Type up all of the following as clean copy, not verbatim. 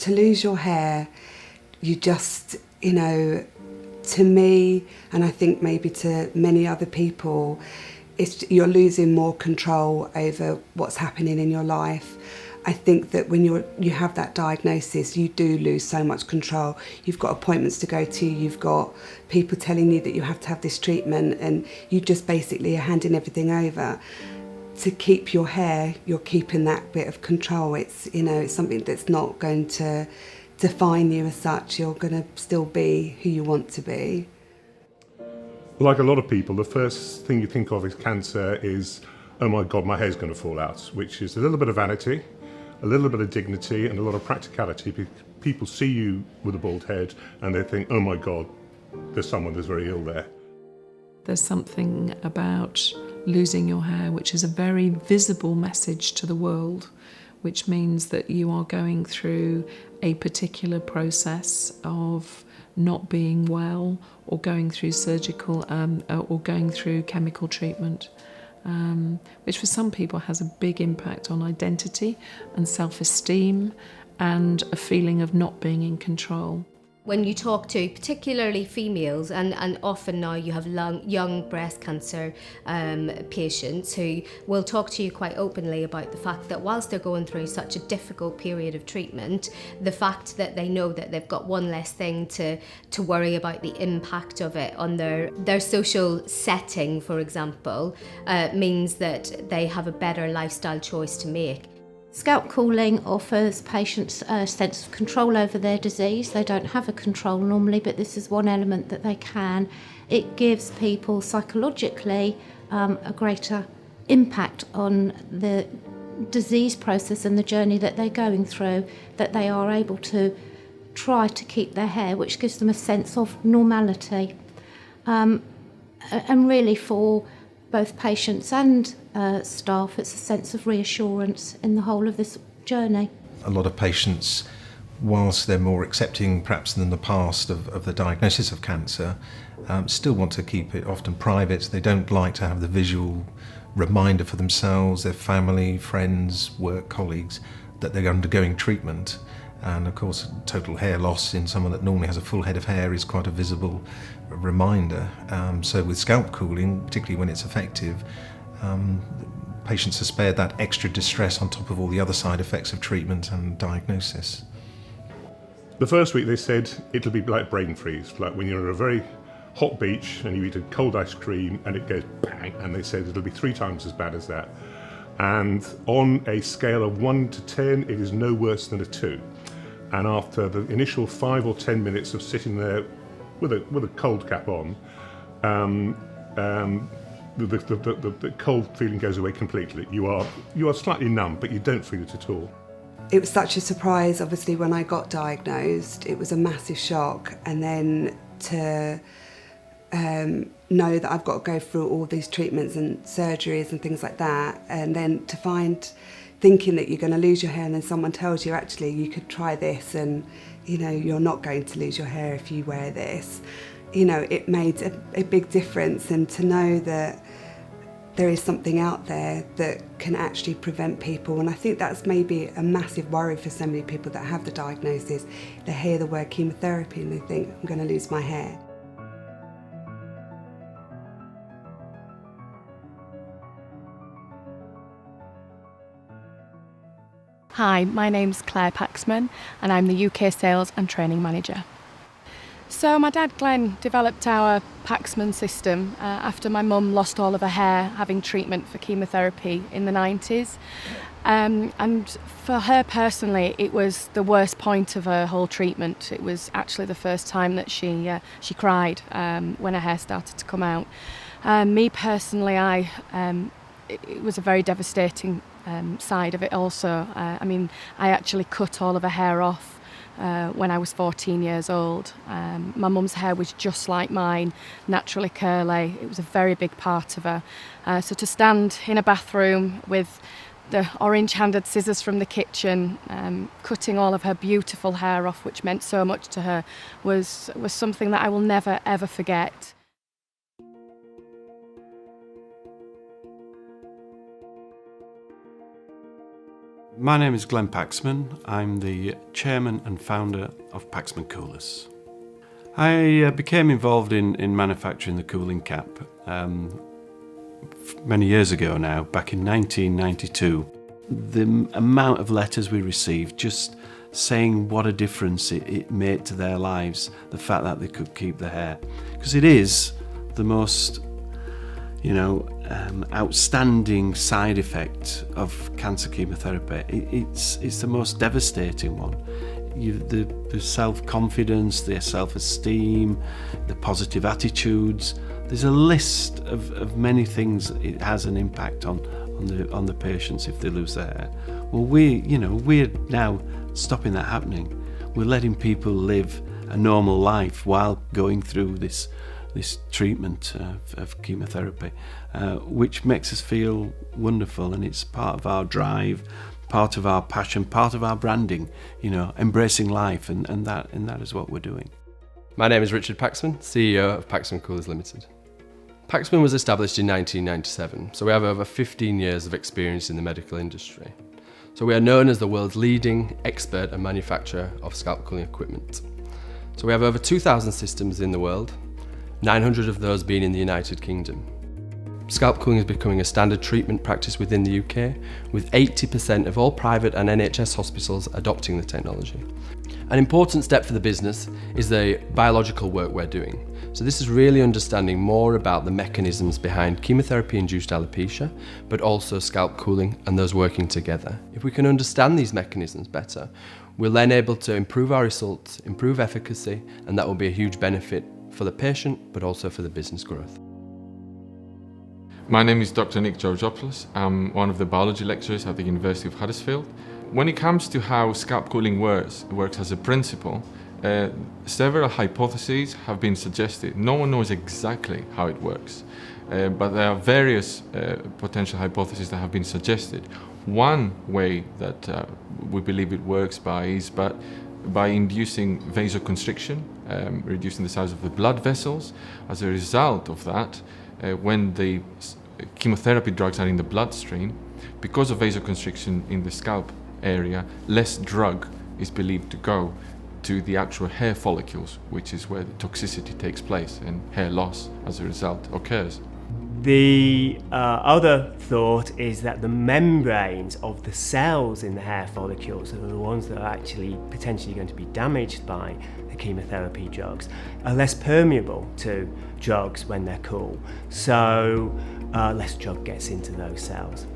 to lose your hair, you just, to me, and I think maybe to many other people, you're losing more control over what's happening in your life. I think that when you have that diagnosis, you do lose so much control. You've got appointments to go to, you've got people telling you that you have to have this treatment, and you just basically are handing everything over. To keep your hair, you're keeping that bit of control. It's something that's not going to define you as such. You're going to still be who you want to be. Like a lot of people, the first thing you think of is cancer is, oh my God, my hair's going to fall out, which is a little bit of vanity, a little bit of dignity, and a lot of practicality. People see you with a bald head and they think, oh my God, there's someone that's very ill there. There's something about losing your hair which is a very visible message to the world, which means that you are going through a particular process of not being well, or going through surgical or going through chemical treatment, which for some people has a big impact on identity and self-esteem and a feeling of not being in control. When you talk to particularly females, and often now you have young breast cancer patients who will talk to you quite openly about the fact that whilst they're going through such a difficult period of treatment, the fact that they know that they've got one less thing to worry about the impact of it on their social setting, for example, means that they have a better lifestyle choice to make. Scalp cooling offers patients a sense of control over their disease. They don't have a control normally, but this is one element that they can. It gives people psychologically a greater impact on the disease process and the journey that they're going through, that they are able to try to keep their hair, which gives them a sense of normality. And really for both patients and staff, it's a sense of reassurance in the whole of this journey. A lot of patients, whilst they're more accepting perhaps than the past of the diagnosis of cancer, still want to keep it often private. They don't like to have the visual reminder for themselves, their family, friends, work colleagues, that they're undergoing treatment. And of course, total hair loss in someone that normally has a full head of hair is quite a visible reminder. So with scalp cooling, particularly when it's effective, patients are spared that extra distress on top of all the other side effects of treatment and diagnosis. The first week they said it'll be like brain freeze, like when you're at a very hot beach and you eat a cold ice cream and it goes bang, and they said it'll be 3 times as bad as that. And on a scale of 1 to 10, it is no worse than a 2. And after the initial 5 or 10 minutes of sitting there with a cold cap on, the cold feeling goes away completely. You are slightly numb, but you don't feel it at all. It was such a surprise, obviously, when I got diagnosed. It was a massive shock, and then to know that I've got to go through all these treatments and surgeries and things like that, and then to thinking that you're going to lose your hair, and then someone tells you, actually, you could try this, and you're not going to lose your hair if you wear this. It made a big difference, and to know that there is something out there that can actually prevent people. And I think that's maybe a massive worry for so many people that have the diagnosis. They hear the word chemotherapy and they think, I'm going to lose my hair. Hi, my name's Claire Paxman and I'm the UK Sales and Training Manager. So my dad Glenn developed our Paxman system after my mum lost all of her hair having treatment for chemotherapy in the 90s. And for her personally, it was the worst point of her whole treatment. It was actually the first time that she cried when her hair started to come out. Me personally, it was a very devastating side of it also. I actually cut all of her hair off when I was 14 years old. My mum's hair was just like mine, naturally curly. It was a very big part of her. So to stand in a bathroom with the orange-handed scissors from the kitchen, cutting all of her beautiful hair off, which meant so much to her, was something that I will never, ever forget. My name is Glenn Paxman. I'm the chairman and founder of Paxman Coolers. I became involved in manufacturing the cooling cap many years ago now, back in 1992. The amount of letters we received just saying what a difference it made to their lives, the fact that they could keep their hair. Because it is the most, outstanding side effect of cancer chemotherapy. It's the most devastating one. The self-confidence, the self-esteem, the positive attitudes. There's a list of many things it has an impact on the patients if they lose their hair. Well, we're now stopping that happening. We're letting people live a normal life while going through this treatment of chemotherapy, which makes us feel wonderful, and it's part of our drive, part of our passion, part of our branding, embracing life, and that is what we're doing. My name is Richard Paxman, CEO of Paxman Coolers Limited. Paxman was established in 1997, so we have over 15 years of experience in the medical industry. So we are known as the world's leading expert and manufacturer of scalp cooling equipment. So we have over 2,000 systems in the world, 900 of those being in the United Kingdom. Scalp cooling is becoming a standard treatment practice within the UK, with 80% of all private and NHS hospitals adopting the technology. An important step for the business is the biological work we're doing. So this is really understanding more about the mechanisms behind chemotherapy-induced alopecia, but also scalp cooling and those working together. If we can understand these mechanisms better, we're then able to improve our results, improve efficacy, and that will be a huge benefit for the patient, but also for the business growth. My name is Dr. Nick Georgopoulos. I'm one of the biology lecturers at the University of Huddersfield. When it comes to how scalp cooling works as a principle, several hypotheses have been suggested. No one knows exactly how it works, but there are various potential hypotheses that have been suggested. One way that we believe it works is by inducing vasoconstriction, reducing the size of the blood vessels. As a result of that, when the chemotherapy drugs are in the bloodstream, because of vasoconstriction in the scalp area, less drug is believed to go to the actual hair follicles, which is where the toxicity takes place and hair loss as a result occurs. The other thought is that the membranes of the cells in the hair follicles, are the ones that are actually potentially going to be damaged by the chemotherapy drugs, are less permeable to drugs when they're cool, so less drug gets into those cells.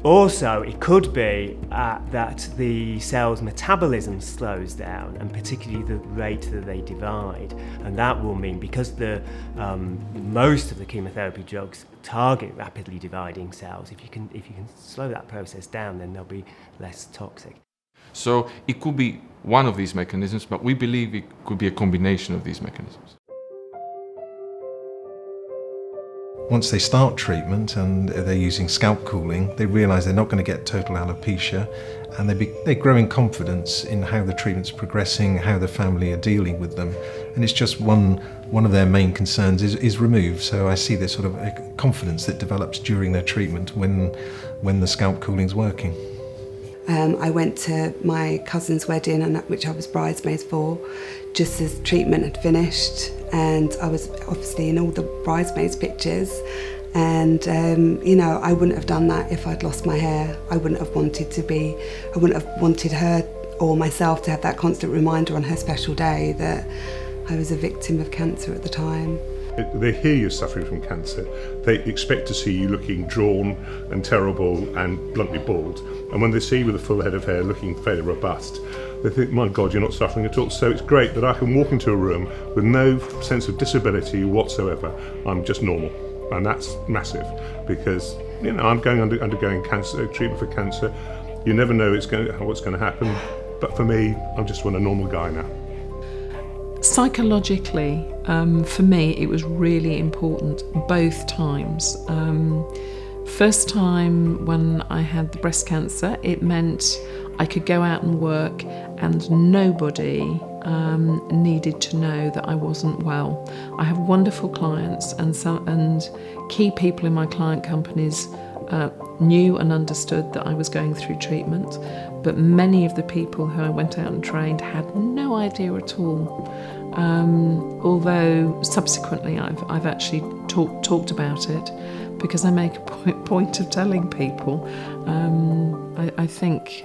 Also, it could be that the cell's metabolism slows down, and particularly the rate that they divide, and that will mean, because most of the chemotherapy drugs target rapidly dividing cells, if you can slow that process down, then they'll be less toxic. So it could be one of these mechanisms, but we believe it could be a combination of these mechanisms. Once they start treatment and they're using scalp cooling, they realise they're not going to get total alopecia, and they grow in confidence in how the treatment's progressing, how the family are dealing with them, and it's just one of their main concerns is removed. So I see this sort of confidence that develops during their treatment when the scalp cooling's working. I went to my cousin's wedding, which I was bridesmaids for, just as treatment had finished, and I was obviously in all the bridesmaids pictures, and I wouldn't have done that if I'd lost my hair. I wouldn't have wanted her or myself to have that constant reminder on her special day that I was a victim of cancer at the time. They hear you're suffering from cancer, they expect to see you looking drawn and terrible and bluntly bald, and when they see you with a full head of hair looking fairly robust, they think, my God, you're not suffering at all. So it's great that I can walk into a room with no sense of disability whatsoever. I'm just normal, and that's massive, because I'm undergoing cancer treatment for cancer. You never know what's going to happen, but for me, I'm just a normal guy now. Psychologically, for me, it was really important both times. First time when I had the breast cancer, it meant I could go out and work and nobody needed to know that I wasn't well. I have wonderful clients and key people in my client companies knew and understood that I was going through treatment, but many of the people who I went out and trained had no idea at all. Although subsequently I've actually talked about it, because I make a point of telling people. I think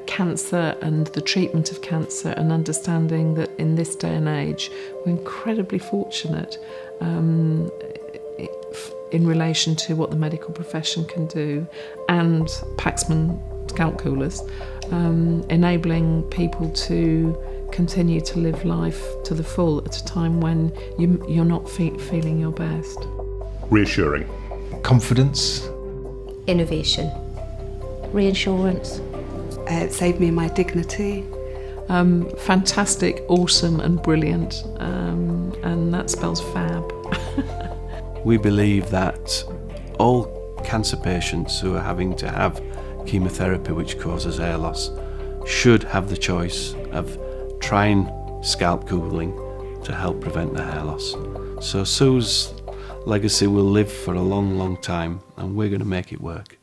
cancer and the treatment of cancer, and understanding that in this day and age we're incredibly fortunate in relation to what the medical profession can do, and Paxman scalp coolers, enabling people to continue to live life to the full at a time when you're not feeling your best. Reassuring. Confidence. Innovation. Reassurance. It saved me my dignity. Fantastic, awesome and brilliant, and that spells fab. We believe that all cancer patients who are having to have chemotherapy which causes hair loss should have the choice of trying scalp cooling to help prevent the hair loss. So Sue's legacy will live for a long, long time, and we're going to make it work.